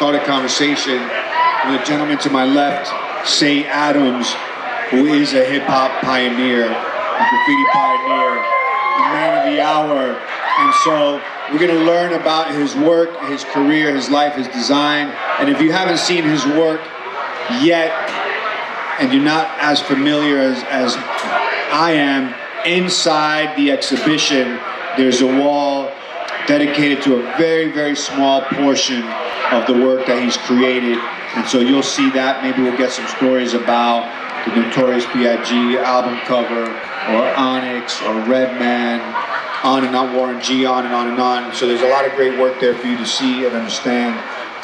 start a conversation with a gentleman to my left, Cey Adams, who is a hip-hop pioneer, a graffiti pioneer, the man of the hour. And so we're going to learn about his work, his career, his life, his design. And if you haven't seen his work yet, and you're not as familiar as I am, inside the exhibition, there's a wall dedicated to a very, very small portion of the work that he's created. And so you'll see that. Maybe we'll get some stories about the Notorious B.I.G. album cover, or Onyx, or Redman, on and on, Warren G, on and on and on. So there's a lot of great work there for you to see and understand,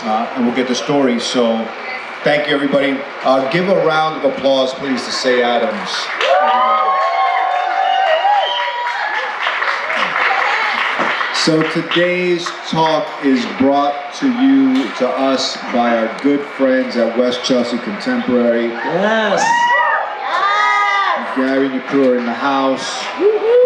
and we'll get the stories. So thank you, everybody. Give a round of applause, please, to Cey Adams. So today's talk is brought to you, to us, by our good friends at West Chelsea Contemporary. Yes. Gary and the crew are in the house,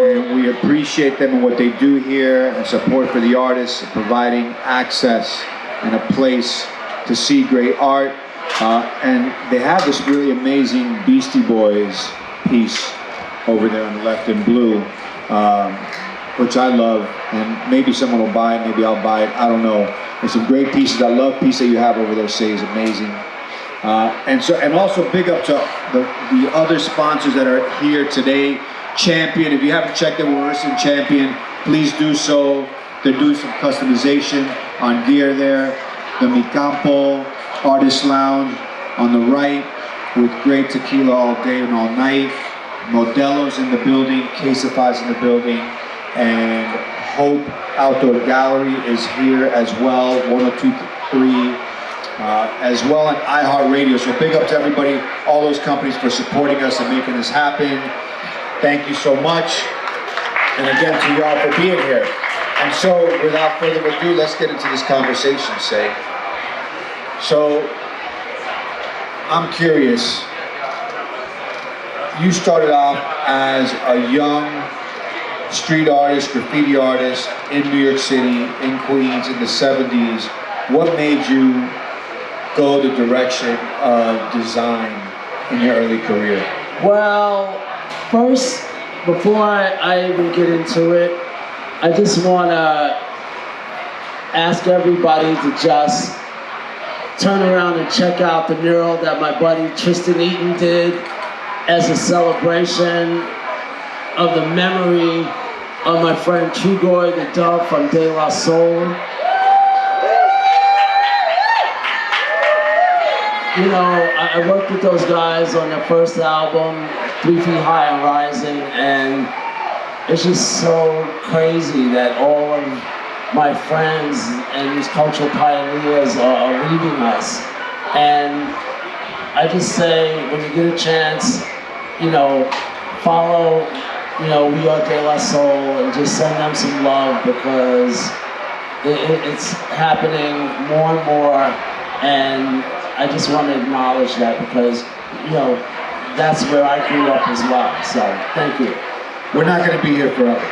and we appreciate them and what they do here, and support for the artists, providing access and a place to see great art. And they have this really amazing Beastie Boys piece over there on the left in blue, which I love, and maybe someone will buy it, maybe I'll buy it, I don't know. There's some great pieces. I love piece that you have over there, Cey, is amazing. And also big up to the other sponsors that are here today. Champion, if you haven't checked out what we're in Champion, please do so. They're doing some customization on gear there. The Mi Campo Artist Lounge on the right with great tequila all day and all night. Modelo's in the building, Caseify's in the building, and Hope Outdoor Gallery is here as well, 102.3, as well, and iHeartRadio. So big up to everybody, all those companies for supporting us and making this happen. Thank you so much. And again, to y'all for being here. And so, without further ado, let's get into this conversation, Cey. So, I'm curious. You started off as a young street artist, graffiti artist in New York City, in Queens, in the 70s. What made you go the direction of design in your early career? Well, first, before I even get into it, I just want to ask everybody to just turn around and check out the mural that my buddy Tristan Eaton did as a celebration of the memory of my friend Trugoy the Dove from De La Soul. You know, I worked with those guys on their first album, 3 Feet High and Rising, and it's just so crazy that all of my friends and these cultural pioneers are leaving us. And I just say, when you get a chance, you know, follow, you know, We Are De La Soul, and just send them some love, because it's happening more and more, and I just want to acknowledge that, because, you know, that's where I grew up as well. So, thank you. We're not going to be here forever.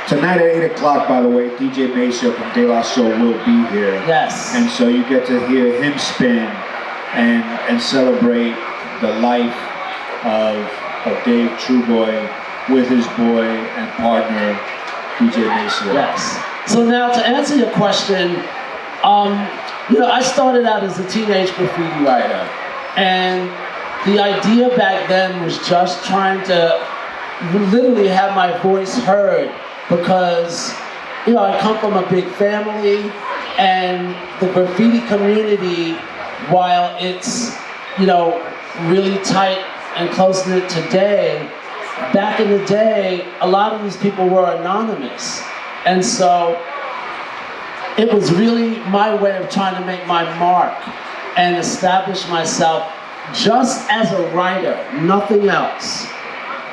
Tonight at 8 o'clock, by the way, DJ Maceo from De La Soul will be here. Yes. And so you get to hear him spin and celebrate the life of Dave Trugoy with his boy and partner, DJ Maceo. Yes. So now, to answer your question, you know, I started out as a teenage graffiti writer, and the idea back then was just trying to literally have my voice heard, because, you know, I come from a big family, and the graffiti community, while it's, you know, really tight and close-knit today, back in the day, a lot of these people were anonymous. And so it was really my way of trying to make my mark and establish myself just as a writer, nothing else.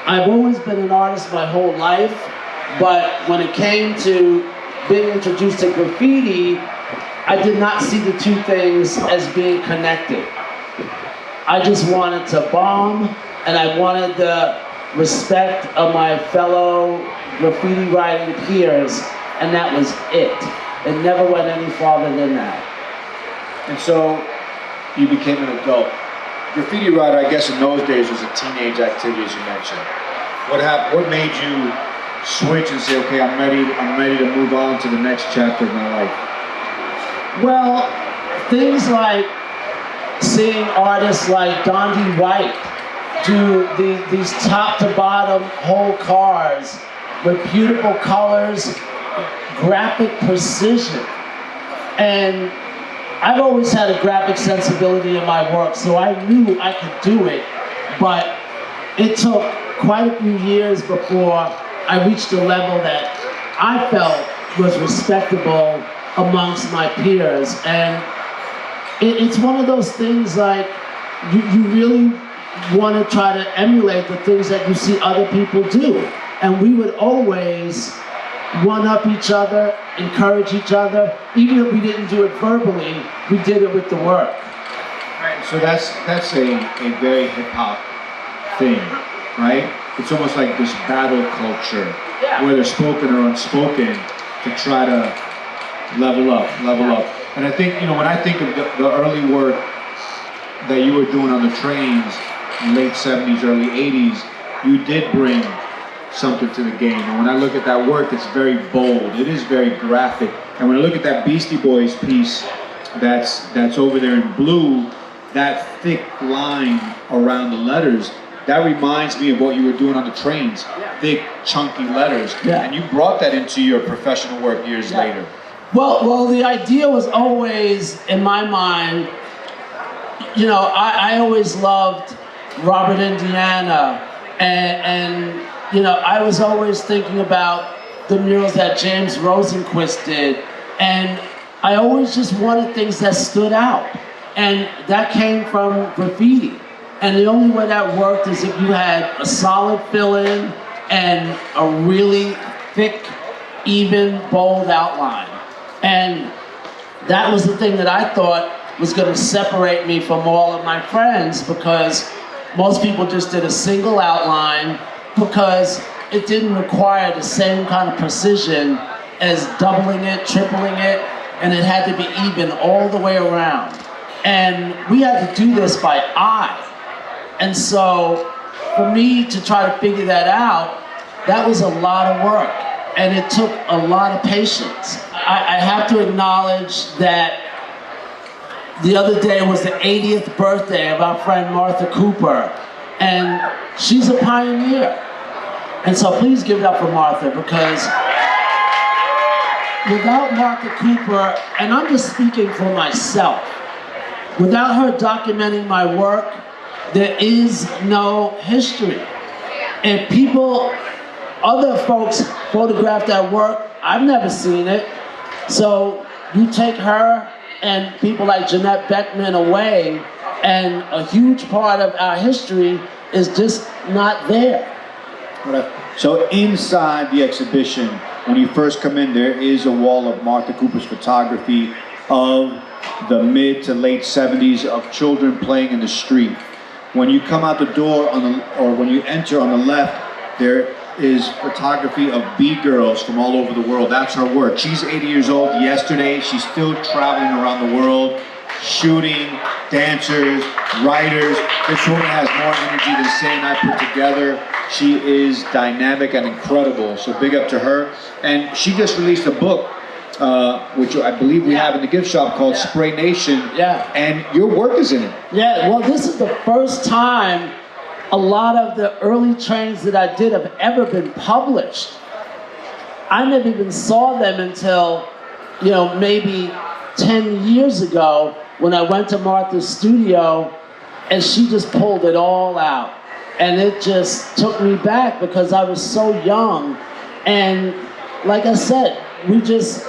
I've always been an artist my whole life, but when it came to being introduced to graffiti, I did not see the two things as being connected. I just wanted to bomb, and I wanted the respect of my fellow graffiti writing peers, and that was it. It never went any farther than that. And so you became an adult. Graffiti writer, I guess in those days, was a teenage activity, as you mentioned. What happened? What made you switch and say, okay, I'm ready to move on to the next chapter of my life? Well, things like seeing artists like Dondi White do these top to bottom whole cars with beautiful colors, graphic precision. And I've always had a graphic sensibility in my work, so I knew I could do it, but it took quite a few years before I reached a level that I felt was respectable amongst my peers. And it's one of those things like you really want to try to emulate the things that you see other people do. And we would always one-up each other, encourage each other. Even if we didn't do it verbally, we did it with the work. Right, so that's a very hip-hop thing, right? It's almost like this battle culture, whether spoken or unspoken, to try to level up. And I think, when I think of the early work that you were doing on the trains in late 70s, early 80s, you did bring something to the game. And when I look at that work, it's very bold. It is very graphic. And when I look at that Beastie Boys piece that's over there in blue, that thick line around the letters, that reminds me of what you were doing on the trains. Thick, chunky letters. And you brought that into your professional work years later. Well, the idea was always, in my mind, I always loved Robert Indiana, and I was always thinking about the murals that James Rosenquist did, and I always just wanted things that stood out, and that came from graffiti. And the only way that worked is if you had a solid fill-in and a really thick, even, bold outline. And that was the thing that I thought was going to separate me from all of my friends, because most people just did a single outline because it didn't require the same kind of precision as doubling it, tripling it, and it had to be even all the way around. And we had to do this by eye. And so for me to try to figure that out, that was a lot of work. And it took a lot of patience. I have to acknowledge that the other day was the 80th birthday of our friend Martha Cooper, and she's a pioneer. And so please give it up for Martha, because without Martha Cooper, and I'm just speaking for myself, without her documenting my work, there is no history. And other folks photographed that work, I've never seen it. So you take her and people like Jeanette Beckman away, and a huge part of our history is just not there. So inside the exhibition, when you first come in, there is a wall of Martha Cooper's photography of the mid to late 70s of children playing in the street. When you come out the door or when you enter on the left, there is photography of B-girls from all over the world. That's her work. She's 80 years old yesterday. She's still traveling around the world, shooting, dancers, writers. This woman has more energy than Cey and I put together. She is dynamic and incredible, so big up to her. And she just released a book, which I believe we have in the gift shop, called Spray Nation. And your work is in it. Well, this is the first time a lot of the early trains that I did have ever been published. I never even saw them until, maybe 10 years ago, when I went to Martha's studio and she just pulled it all out. And it just took me back because I was so young. And like I said, we just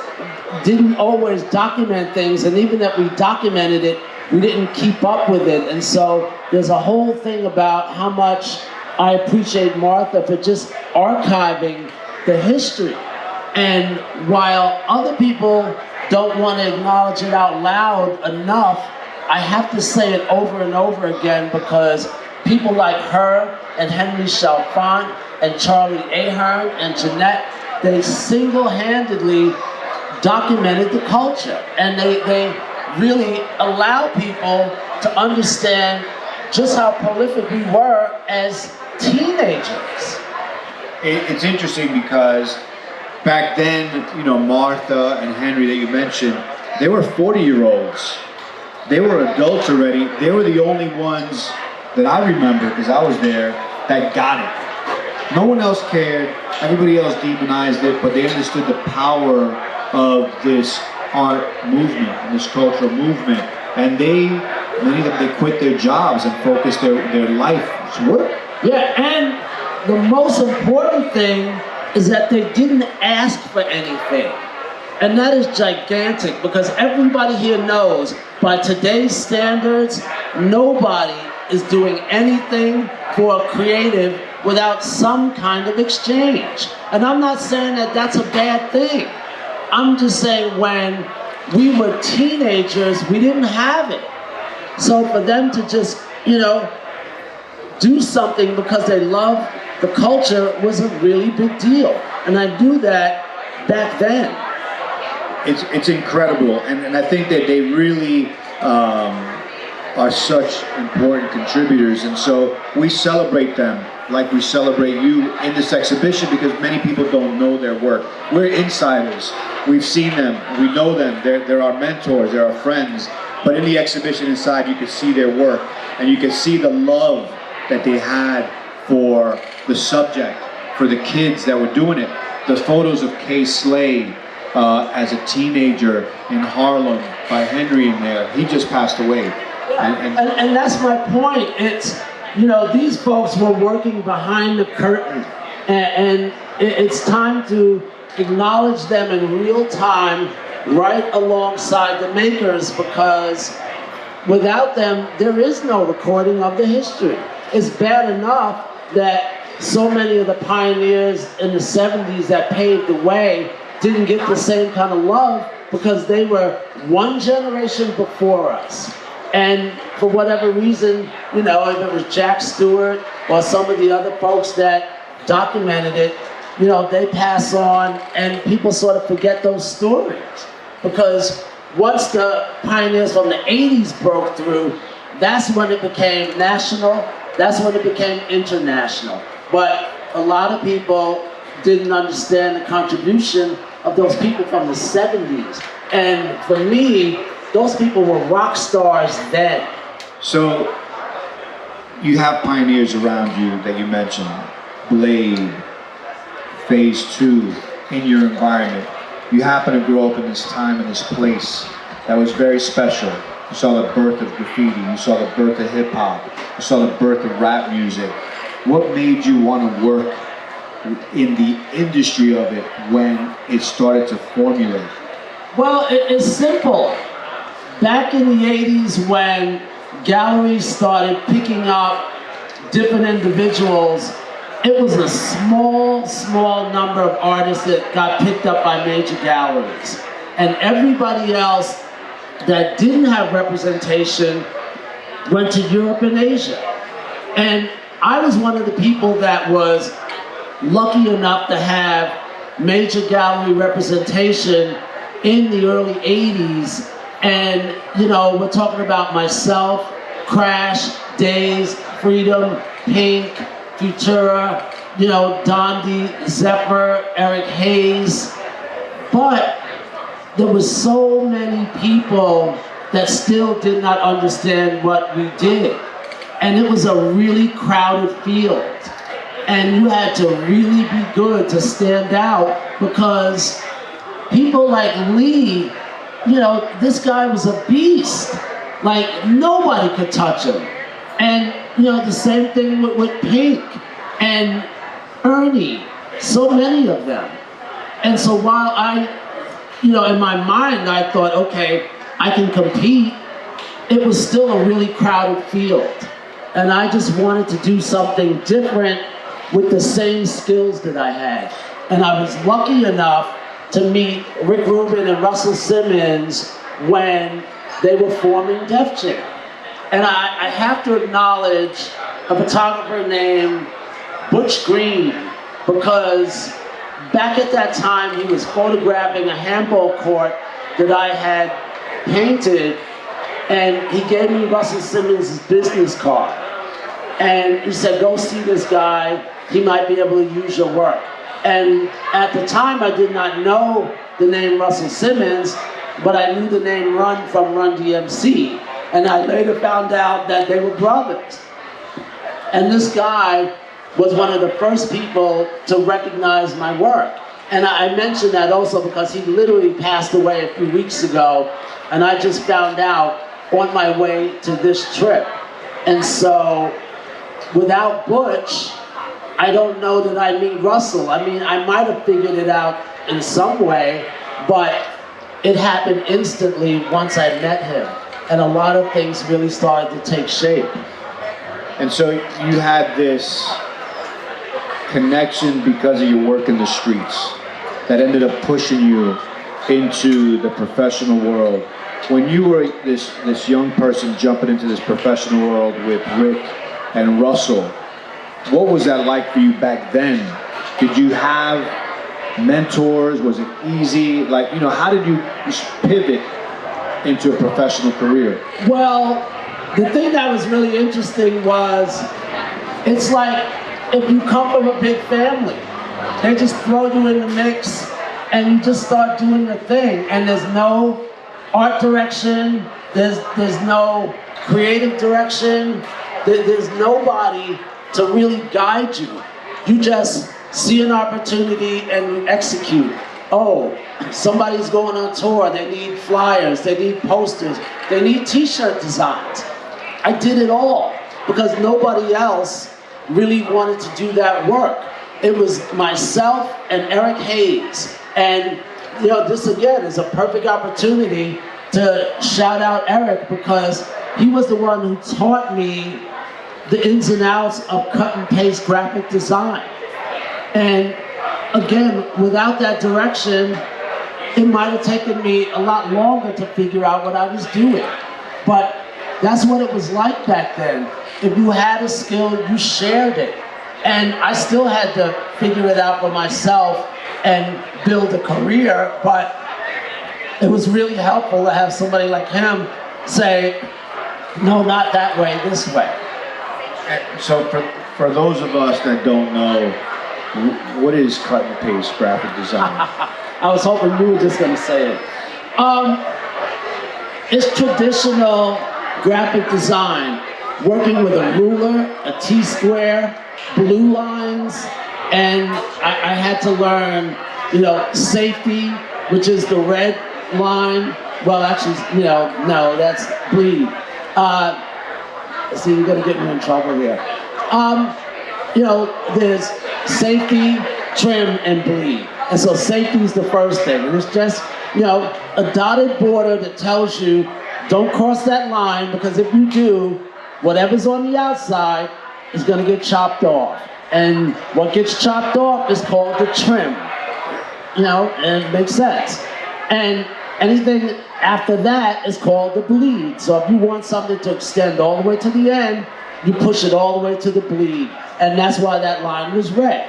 didn't always document things, and even if we documented it, we didn't keep up with it. And so there's a whole thing about how much I appreciate Martha for just archiving the history. And while other people don't want to acknowledge it out loud enough, I have to say it over and over again, because people like her and Henry Chalfant and Charlie Ahern and Jeanette, they single-handedly documented the culture, and they really allow people to understand just how prolific we were as teenagers. It's interesting because back then, you know, Martha and Henry that you mentioned, they were 40-year-olds. They were adults already. They were the only ones that I remember, because I was there, that got it. No one else cared. Everybody else demonized it, but they understood the power of this art movement and this cultural movement. And many of them, they quit their jobs and focused their life to work. Yeah, and the most important thing is that they didn't ask for anything. And that is gigantic, because everybody here knows by today's standards, nobody is doing anything for a creative without some kind of exchange. And I'm not saying that that's a bad thing. I'm just saying when we were teenagers, we didn't have it. So for them to just, you know, do something because they love the culture was a really big deal. And I knew that back then. It's incredible, and I think that they really are such important contributors, and so we celebrate them like we celebrate you in this exhibition, because many people don't know their work. We're insiders. We've seen them. We know them. They're our mentors. They're our friends. But in the exhibition inside, you can see their work, and you can see the love that they had for the subject, for the kids that were doing it. The photos of Kay Slay as a teenager in Harlem by Henry in there. He just passed away. And that's my point. It's, you know, these folks were working behind the curtain, and it's time to acknowledge them in real time right alongside the makers, because without them, there is no recording of the history. It's bad enough that so many of the pioneers in the 70s that paved the way didn't get the same kind of love because they were one generation before us. And for whatever reason, you know, if it was Jack Stewart or some of the other folks that documented it, you know, they pass on and people sort of forget those stories. Because once the pioneers from the 80s broke through, that's when it became national, that's when it became international. But a lot of people didn't understand the contribution of those people from the 70s. And for me, those people were rock stars then. So you have pioneers around you that you mentioned, Blade, Phase 2, in your environment. You happen to grow up in this time and this place that was very special. You saw the birth of graffiti, you saw the birth of hip hop, you saw the birth of rap music. What made you want to work in the industry of it when it started to formulate? Well, it's simple. Back in the 80s when galleries started picking up different individuals, it was a small number of artists that got picked up by major galleries. And everybody else that didn't have representation went to Europe and Asia. And I was one of the people that was lucky enough to have major gallery representation in the early 80s. And, you know, we're talking about myself, Crash, Days, Freedom, Pink, Futura, you know, Dondi, Zephyr, Eric Hayes. But there was so many people that still did not understand what we did. And it was a really crowded field. And you had to really be good to stand out, because people like Lee, you know, this guy was a beast. Like, nobody could touch him. And, you know, the same thing with Pink and Ernie, so many of them. And so while I, you know, in my mind, I thought, okay, I can compete, it was still a really crowded field. And I just wanted to do something different with the same skills that I had. And I was lucky enough to meet Rick Rubin and Russell Simmons when they were forming Def Jam. And I have to acknowledge a photographer named Butch Green, because back at that time, he was photographing a handball court that I had painted, and he gave me Russell Simmons' business card. And he said, go see this guy, he might be able to use your work. And at the time, I did not know the name Russell Simmons, but I knew the name Run from Run DMC. And I later found out that they were brothers. And this guy was one of the first people to recognize my work. And I mention that also because he literally passed away a few weeks ago, and I just found out on my way to this trip. And so, without Butch, I don't know that I meet Russell. I mean, I might have figured it out in some way, but it happened instantly once I met him. And a lot of things really started to take shape. And so you had this connection because of your work in the streets that ended up pushing you into the professional world. When you were this young person jumping into this professional world with Rick and Russell, what was that like for you back then? Did you have mentors? Was it easy? Like, you know, how did you pivot into a professional career? Well, the thing that was really interesting was, it's like if you come from a big family, they just throw you in the mix and you just start doing your thing, and there's no art direction, there's no creative direction, there's nobody to really guide you. You just see an opportunity and you execute. Oh, somebody's going on tour, they need flyers, they need posters, they need t-shirt designs. I did it all because nobody else really wanted to do that work. It was myself and Eric Hayes. And you know, this again is a perfect opportunity to shout out Eric, because he was the one who taught me the ins and outs of cut and paste graphic design. And again, without that direction, it might have taken me a lot longer to figure out what I was doing. But that's what it was like back then. If you had a skill, you shared it. And I still had to figure it out for myself and build a career, but it was really helpful to have somebody like him say, no, not that way, this way. So for those of us that don't know, what is cut and paste graphic design? I was hoping you were just gonna say it. It's traditional graphic design, working with a ruler, a T-square, blue lines, and I had to learn, you know, safety, which is the red line. Well, actually, you know, no, that's bleed. See, you're gonna get me in trouble here. You know, there's safety, trim, and bleed. And so safety is the first thing. And it's just, you know, a dotted border that tells you, don't cross that line, because if you do, whatever's on the outside is gonna get chopped off. And what gets chopped off is called the trim. You know, and it makes sense. And anything after that is called the bleed. So if you want something to extend all the way to the end, you push it all the way to the bleed. And that's why that line was red.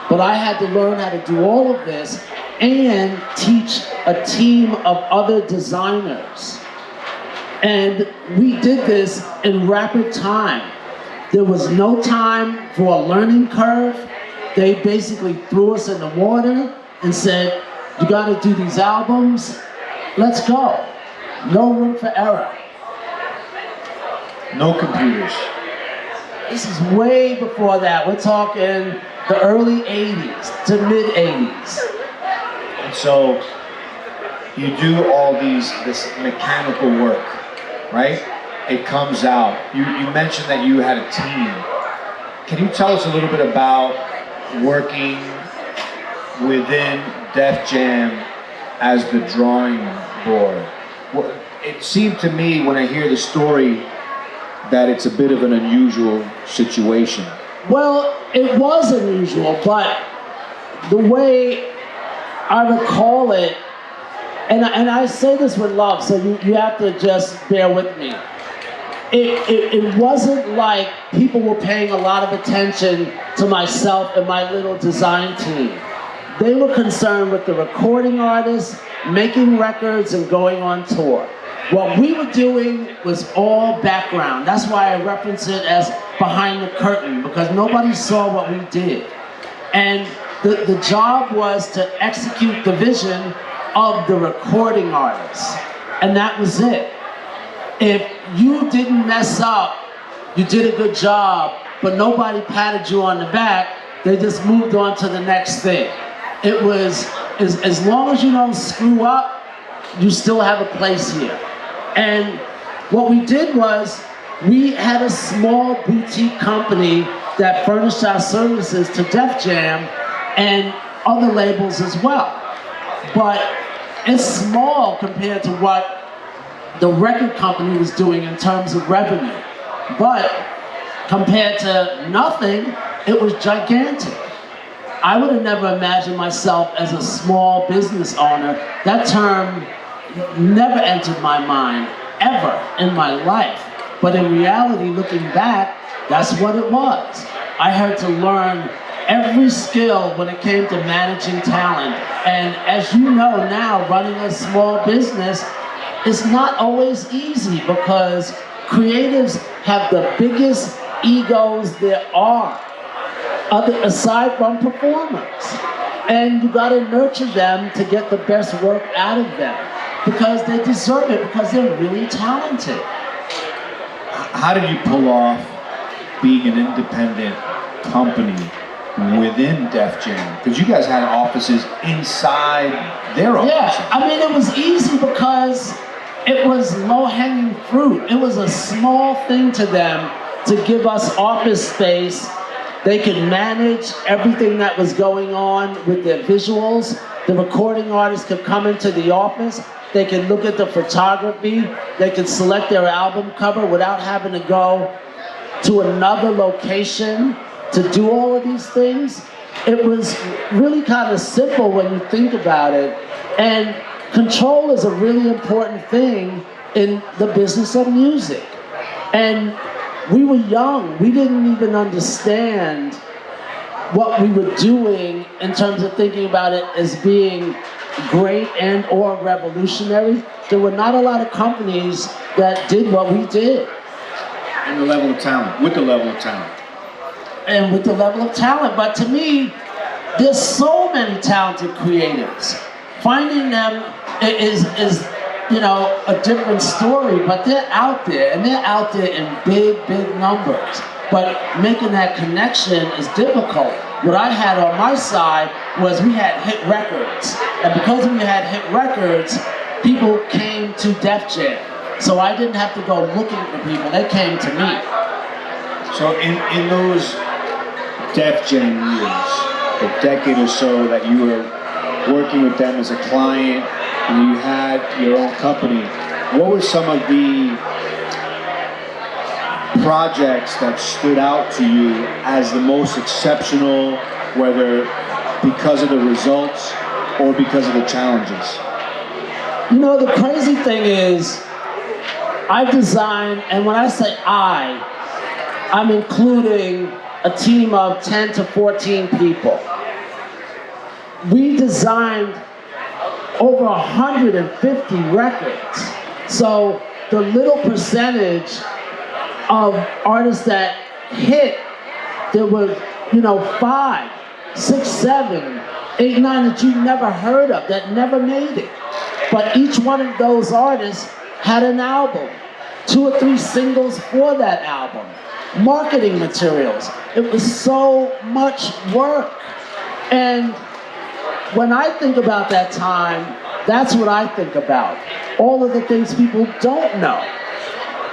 But I had to learn how to do all of this and teach a team of other designers. And we did this in rapid time. There was no time for a learning curve. They basically threw us in the water and said, you gotta do these albums, let's go. No room for error. No computers. This is way before that. We're talking the early 80s to mid 80s. And so you do all this mechanical work, right? It comes out. You mentioned that you had a team. Can you tell us a little bit about working within Def Jam as the drawing board? Well, it seemed to me when I hear the story that it's a bit of an unusual situation. Well, it was unusual, but the way I recall it, and I say this with love, so you have to just bear with me. It wasn't like people were paying a lot of attention to myself and my little design team. they were concerned with the recording artists, making records, and going on tour. What we were doing was all background. That's why I reference it as behind the curtain, because nobody saw what we did. And the job was to execute the vision of the recording artists. And that was it. If you didn't mess up, you did a good job, but nobody patted you on the back, they just moved on to the next thing. It was, as long as you don't screw up, you still have a place here. And what we did was, we had a small boutique company that furnished our services to Def Jam and other labels as well. But it's small compared to what the record company was doing in terms of revenue. But compared to nothing, it was gigantic. I would have never imagined myself as a small business owner. That term never entered my mind, ever in my life. But in reality, looking back, that's what it was. I had to learn every skill when it came to managing talent. And as you know now, running a small business is not always easy, because creatives have the biggest egos there are, aside from performers. And you gotta nurture them to get the best work out of them, because they deserve it, because they're really talented. How did you pull off being an independent company within Def Jam? Because you guys had offices inside their offices. Yeah, I mean, it was easy because it was low-hanging fruit. It was a small thing to them to give us office space. They could manage everything that was going on with their visuals. The recording artists could come into the office. They could look at the photography. They could select their album cover without having to go to another location to do all of these things. It was really kind of simple when you think about it. And control is a really important thing in the business of music. And we were young. We didn't even understand what we were doing in terms of thinking about it as being great and or revolutionary. There were not a lot of companies that did what we did. And the level of talent, with the level of talent. And with the level of talent. But to me, there's so many talented creatives. Finding them is you know, a different story, but they're out there, and they're out there in big, big numbers. But making that connection is difficult. What I had on my side was we had hit records. And because we had hit records, people came to Def Jam. So I didn't have to go looking for people, they came to me. So in those Def Jam years, a decade or so that you were working with them as a client, and you had your own company, what were some of the projects that stood out to you as the most exceptional, whether because of the results or because of the challenges? You know, the crazy thing is, I've designed, and when I say I'm including a team of 10 to 14 people. We designed over 150 records. So the little percentage of artists that hit, there were, 5, 6, 7, 8, 9 that you never heard of, that never made it. But each one of those artists had an album, 2 or 3 singles for that album, marketing materials. It was so much work. And when I think about that time, that's what I think about. All of the things people don't know.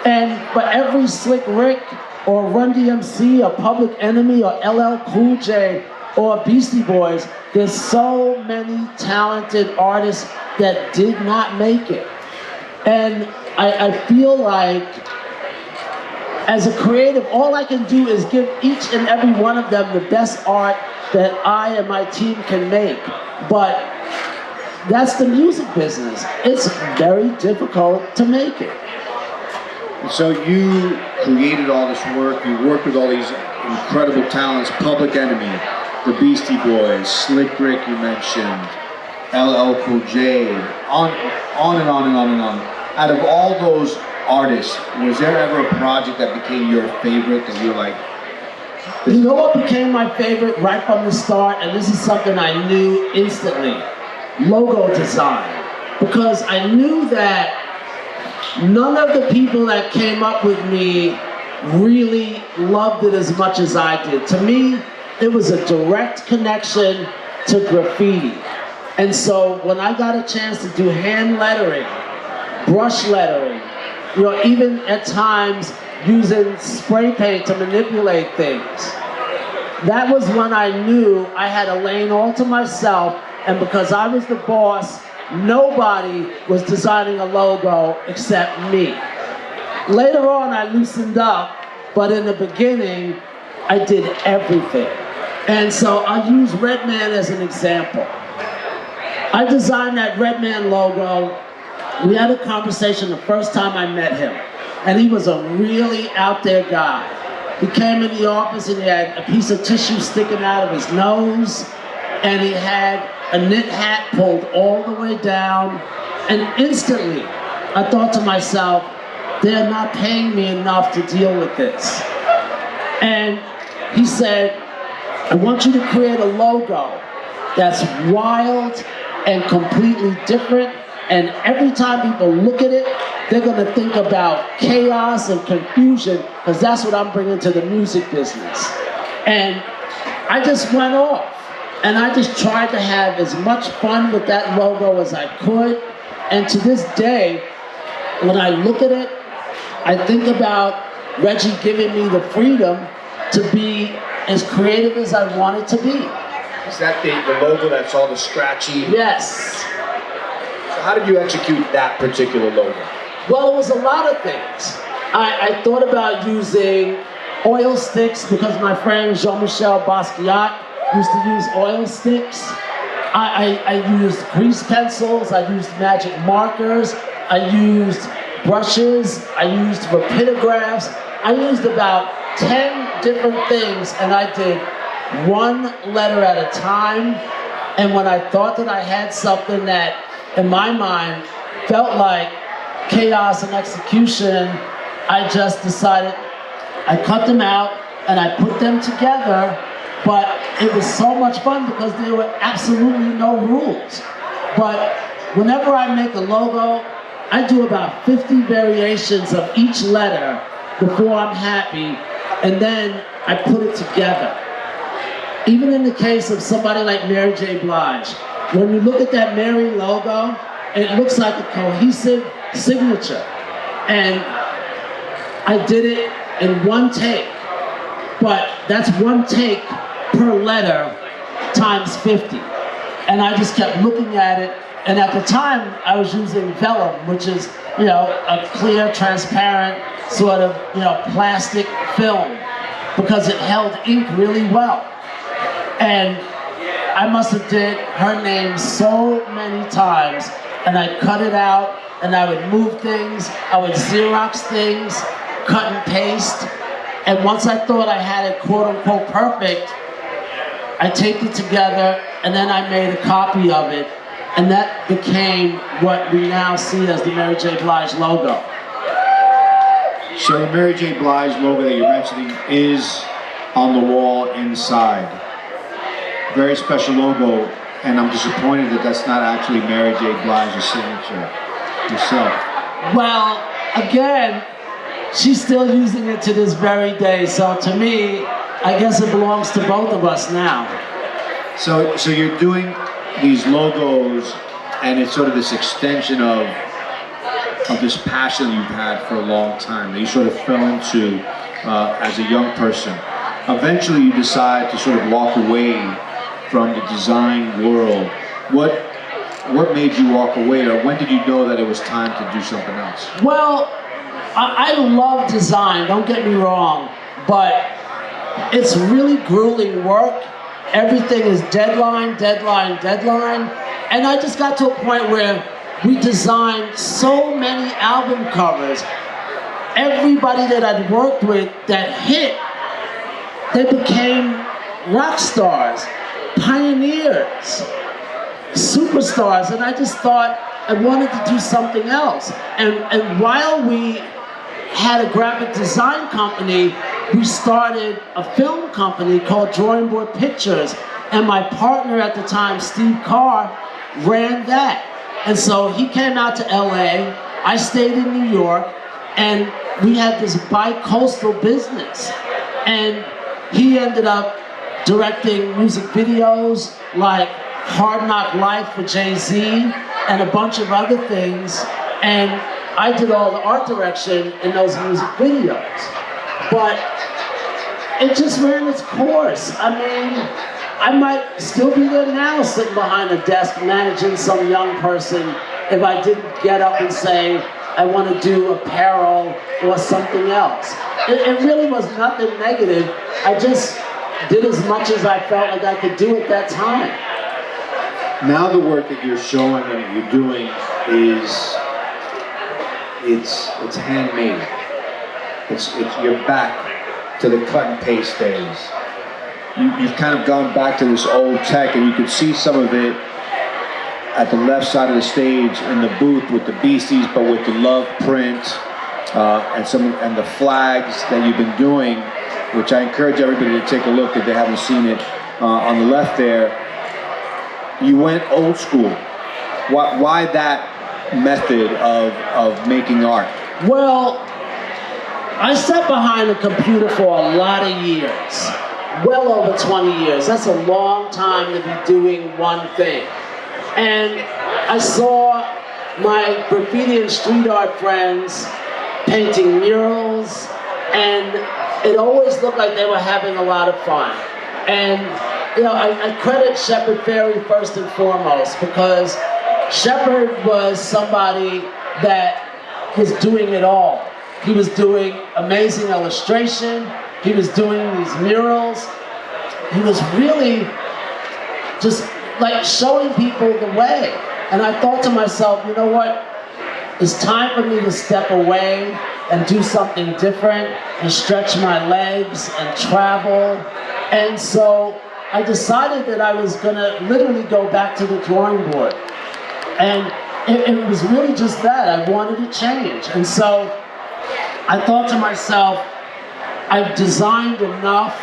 And for every Slick Rick or Run DMC or Public Enemy or LL Cool J or Beastie Boys, there's so many talented artists that did not make it. And I feel like as a creative, all I can do is give each and every one of them the best art that I and my team can make. But that's the music business. It's very difficult to make it. So you created all this work, you worked with all these incredible talents, Public Enemy, the Beastie Boys, Slick Rick you mentioned, LL Cool J, on and on and on and on. Out of all those artists, was there ever a project that became your favorite that you're like, You know what became my favorite right from the start, and this is something I knew instantly? Logo design. Because I knew that none of the people that came up with me really loved it as much as I did. To me, it was a direct connection to graffiti. And so when I got a chance to do hand lettering, brush lettering, you know, even at times using spray paint to manipulate things, that was when I knew I had a lane all to myself, and because I was the boss, nobody was designing a logo except me. Later on, I loosened up, but in the beginning, I did everything. And so I'll use Redman as an example. I designed that Redman logo. We had a conversation the first time I met him, and he was a really out there guy. He came in the office and he had a piece of tissue sticking out of his nose, and he had a knit hat pulled all the way down, and instantly I thought to myself, they're not paying me enough to deal with this. And he said, I want you to create a logo that's wild and completely different, and every time people look at it, they're gonna think about chaos and confusion, because that's what I'm bringing to the music business. And I just went off, and I just tried to have as much fun with that logo as I could. And to this day, when I look at it, I think about Reggie giving me the freedom to be as creative as I wanted to be. is that the logo that's all the scratchy? Yes. So how did you execute that particular logo? Well, it was a lot of things. I thought about using oil sticks because my friend Jean-Michel Basquiat used to use oil sticks. I used grease pencils, I used magic markers, I used brushes, I used rapidographs. I used about 10 different things, and I did one letter at a time. And when I thought that I had something that, in my mind, felt like chaos and execution, I just decided, I cut them out and I put them together, but it was so much fun because there were absolutely no rules. But whenever I make a logo, I do about 50 variations of each letter before I'm happy, and then I put it together. Even in the case of somebody like Mary J. Blige, when you look at that Mary logo, it looks like a cohesive signature. And I did it in one take, but that's one take per letter times 50. And I just kept looking at it, and at the time I was using vellum, which is, you know, a clear, transparent sort of, you know, plastic film, because it held ink really well. And I must have did her name so many times, and I cut it out, and I would move things, I would Xerox things, cut and paste, and once I thought I had it quote-unquote perfect, I taped it together, and then I made a copy of it, and that became what we now see as the Mary J. Blige logo. So the Mary J. Blige logo that you're mentioning is on the wall inside. Very special logo, and I'm disappointed that that's not actually Mary J. Blige's signature herself. Well, Again, she's still using it to this very day, so to me, I guess it belongs to both of us now. so you're doing these logos, and it's sort of this extension of this passion you've had for a long time that you sort of fell into as a young person. Eventually, you decide to sort of walk away from the design world. What made you walk away, or when did you know that it was time to do something else? Well, I love design, don't get me wrong, but it's really grueling work. Everything is deadline, deadline, deadline. And I just got to a point where we designed so many album covers. Everybody that I'd worked with that hit, they became rock stars, pioneers, superstars, and I just thought I wanted to do something else. And while we had a graphic design company, we started a film company called Drawing Board Pictures, and my partner at the time, Steve Carr, ran that. And so he came out to LA, I stayed in New York, and we had this bi-coastal business. And he ended up directing music videos like Hard Knock Life for Jay-Z and a bunch of other things. And I did all the art direction in those music videos. But it just ran its course. I mean, I might still be there now sitting behind a desk managing some young person if I didn't get up and say, I want to do apparel or something else. It really was nothing negative. I just did as much as I felt like I could do at that time. Now the work that you're showing and that you're doing is, it's handmade. It's you're back to the cut and paste days. You've kind of gone back to this old tech, and you can see some of it at the left side of the stage in the booth with the Beasties, but with the love print and the flags that you've been doing, which I encourage everybody to take a look if they haven't seen it. On the left there, you went old school. Why that method of making art? Well, I sat behind a computer for a lot of years, well over 20 years. That's a long time to be doing one thing. And I saw my graffiti and street art friends painting murals, and it always looked like they were having a lot of fun. And you know, I credit Shepard Fairey first and foremost, because Shepard was somebody that was doing it all. He was doing amazing illustration, he was doing these murals, he was really just like showing people the way. And I thought to myself, you know what? It's time for me to step away and do something different and stretch my legs and travel. And so I decided that I was gonna literally go back to the drawing board. And it was really just that. I wanted to change. And so I thought to myself, I've designed enough.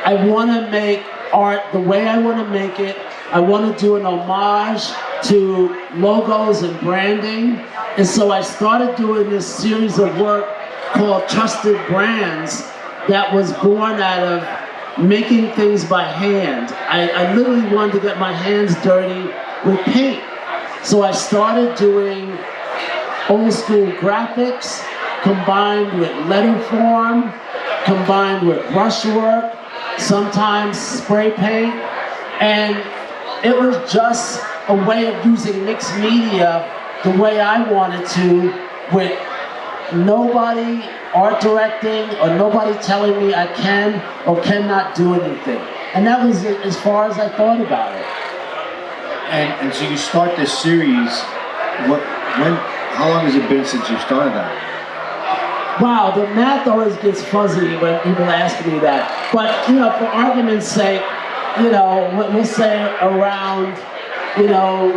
I wanna make art the way I wanna make it. I want to do an homage to logos and branding. And so I started doing this series of work called Trusted Brands that was born out of making things by hand. I literally wanted to get my hands dirty with paint. So I started doing old school graphics combined with letter form, combined with brushwork, sometimes spray paint. And it was just a way of using mixed media the way I wanted to, with nobody art directing or nobody telling me I can or cannot do anything. And that was as far as I thought about it. And so you start this series, how long has it been since you started that? Wow, the math always gets fuzzy when people ask me that. But, you know, for argument's sake, you know, we'll say around, you know,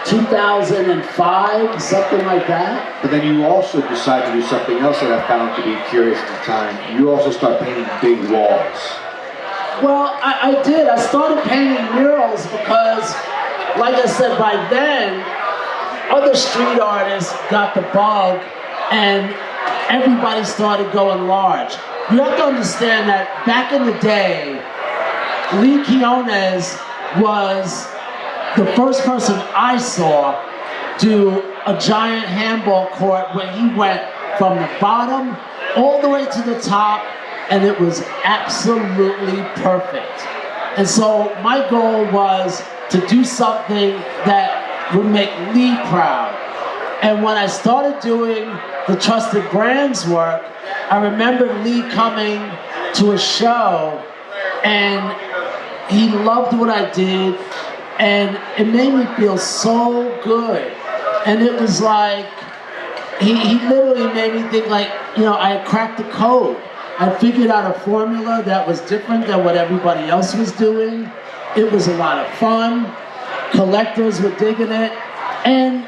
2005, something like that. But then you also decide to do something else that I found to be curious at the time. You also start painting big walls. Well, I did. I started painting murals because, like I said, by then, other street artists got the bug and everybody started going large. You have to understand that back in the day, Lee Quiones was the first person I saw do a giant handball court where he went from the bottom all the way to the top, and it was absolutely perfect. And so my goal was to do something that would make Lee proud. And when I started doing the Trusted Brands work, I remember Lee coming to a show, and he loved what I did, and it made me feel so good. And it was like, he literally made me think like, you know, I had cracked the code. I figured out a formula that was different than what everybody else was doing. It was a lot of fun. Collectors were digging it. And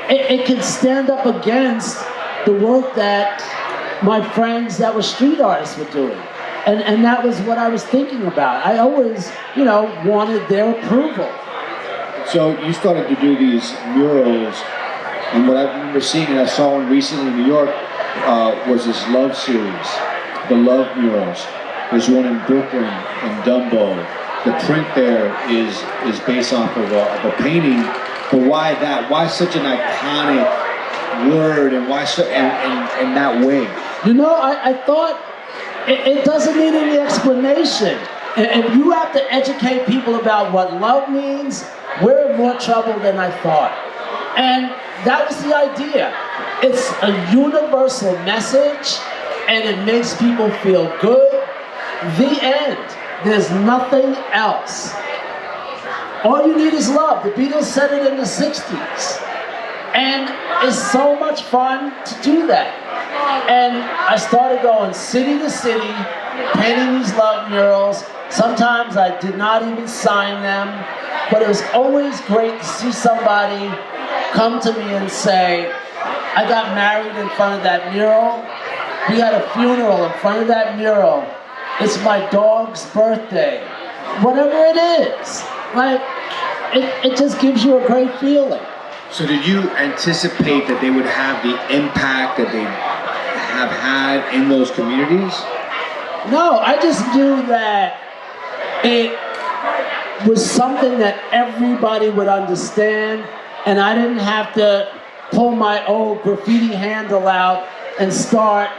it could stand up against the work that my friends that were street artists were doing. And that was what I was thinking about. I always, wanted their approval. So you started to do these murals, and what I remember seeing, and I saw one recently in New York, was this love series, the love murals. There's one in Brooklyn, in Dumbo. The print there is based off of a painting, but why that? Why such an iconic word, and why so, in that way? I thought it doesn't need any explanation. If you have to educate people about what love means, we're in more trouble than I thought. And that was the idea. It's a universal message, and it makes people feel good. The end. There's nothing else. All you need is love. The Beatles said it in the 60s. And it's so much fun to do that. And I started going city to city, painting these love murals. Sometimes I did not even sign them, but it was always great to see somebody come to me and say, I got married in front of that mural. We had a funeral in front of that mural. It's my dog's birthday. Whatever it is. Like, it just gives you a great feeling. So did you anticipate that they would have the impact that they have had in those communities? No, I just knew that it was something that everybody would understand, and I didn't have to pull my old graffiti handle out and start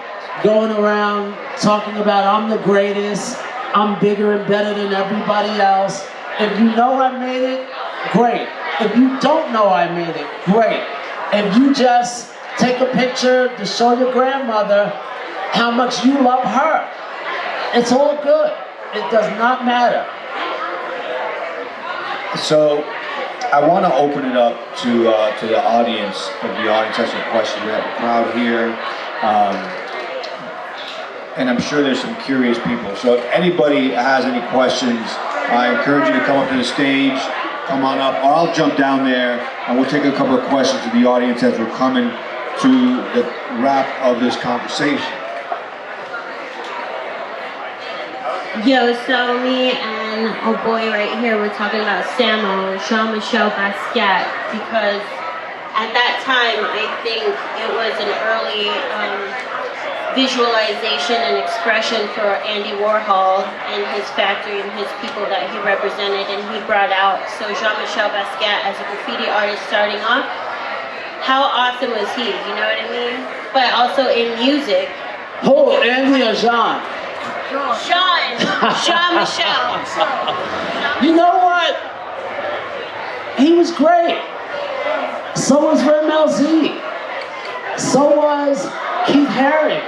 going around talking about I'm the greatest, I'm bigger and better than everybody else. If you know I made it, great. If you don't know I made it, great. If you just take a picture to show your grandmother how much you love her, it's all good. It does not matter. So I want to open it up to the audience. If the audience has some questions, we have a crowd here, and I'm sure there's some curious people. So if anybody has any questions, I encourage you to come up to the stage, come on up, or I'll jump down there, and we'll take a couple of questions to the audience as we're coming to the wrap of this conversation. Yo, so me and a boy right here, we're talking about Samo, Jean-Michel Basquiat, because at that time, I think it was an early visualization and expression for Andy Warhol and his factory and his people that he represented and he brought out. So Jean-Michel Basquiat, as a graffiti artist starting off, how awesome was he, you know what I mean? But also in music. Oh, Andy or Jean? Jean-Michel. You know what? He was great. So was Rem LZ. So was Keith Haring.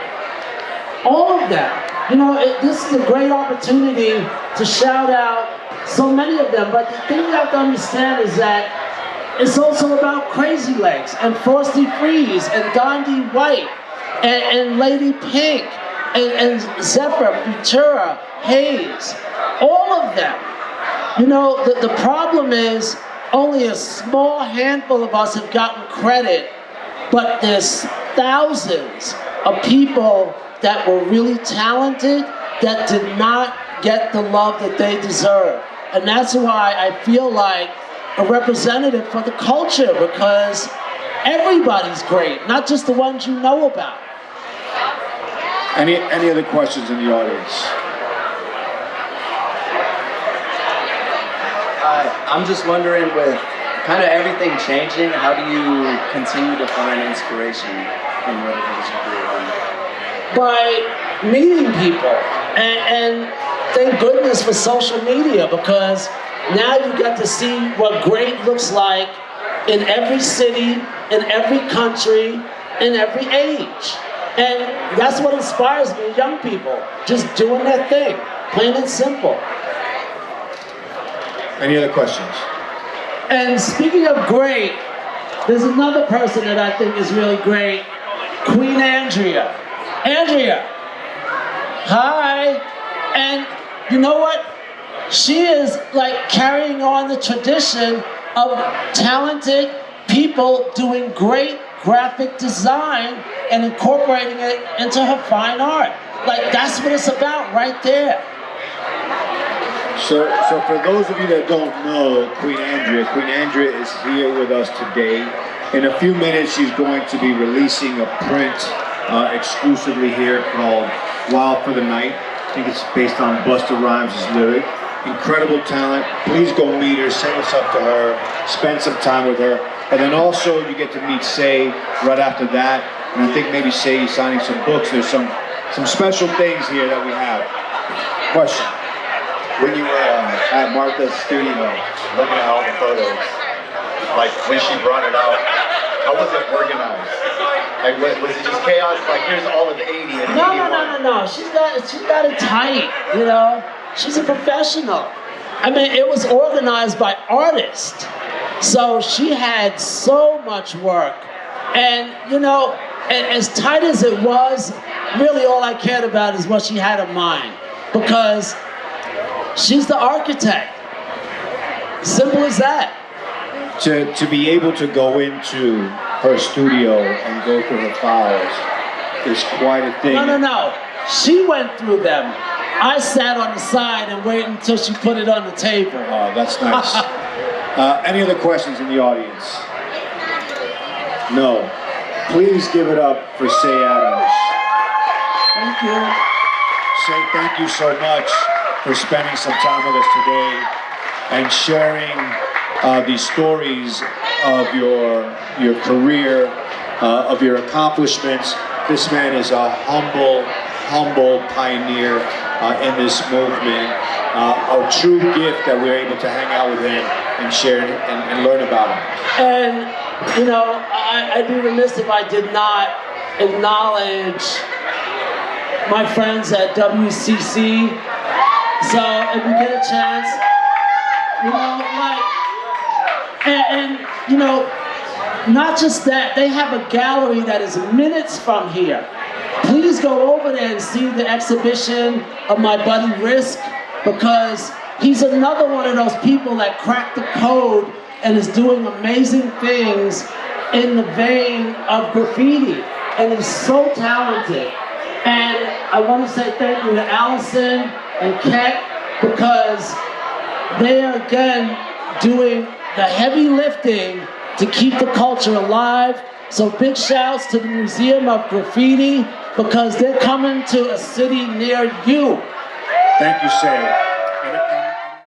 All of them. This is a great opportunity to shout out so many of them. But the thing you have to understand is that it's also about Crazy Legs and Frosty Freeze and Gandhi White and Lady Pink. And Zephyr, Futura, Hayes, all of them. The problem is only a small handful of us have gotten credit, but there's thousands of people that were really talented that did not get the love that they deserve. And that's why I feel like a representative for the culture, because everybody's great, not just the ones you know about. Any other questions in the audience? I'm just wondering, with kind of everything changing, how do you continue to find inspiration in what it is you create? By meeting people, and thank goodness for social media, because now you get to see what great looks like in every city, in every country, in every age. And that's what inspires me, young people, just doing their thing, plain and simple. Any other questions? And speaking of great, there's another person that I think is really great, Queen Andrea. Andrea, Hi. And you know what? She is like carrying on the tradition of talented people doing great graphic design and incorporating it into her fine art. Like, that's what it's about right there. So for those of you that don't know Queen Andrea is here with us today. In a few minutes, she's going to be releasing a print exclusively here called Wild for the Night. I think it's based on Busta Rhymes' lyric. Incredible talent. Please go meet her, say what's up to her, spend some time with her. And then also you get to meet Cey right after that. And I think maybe Cey is signing some books. There's some special things here that we have. Question. When you were at Martha's studio, looking at all the photos, like when she brought it out, how was it organized? Like, was it just chaos? Like, here's all of the 80 and 81? No. She's got it tight, you know? She's a professional. I mean, it was organized by artists. So she had so much work. And, you know, as tight as it was, really all I cared about is what she had in mind. Because she's the architect. Simple as that. To be able to go into her studio and go through her files is quite a thing. No. She went through them. I sat on the side and waited until she put it on the table. Oh, that's nice. Any other questions in the audience? No. Please give it up for Cey Adams. Thank you. Cey, thank you so much for spending some time with us today and sharing these stories of your career, of your accomplishments. This man is a humble pioneer in this movement. A true gift that we're able to hang out with him and share and learn about him. And, you know, I'd be remiss if I did not acknowledge my friends at WCC. So if you get a chance, you know, and you know, not just that, they have a gallery that is minutes from here. Please go over there and see the exhibition of my buddy Risk, because he's another one of those people that cracked the code and is doing amazing things in the vein of graffiti, and is so talented. And I want to say thank you to Allison and Ket, because they are again doing the heavy lifting to keep the culture alive. So big shouts to the Museum of Graffiti, because they're coming to a city near you. Thank you, Cey.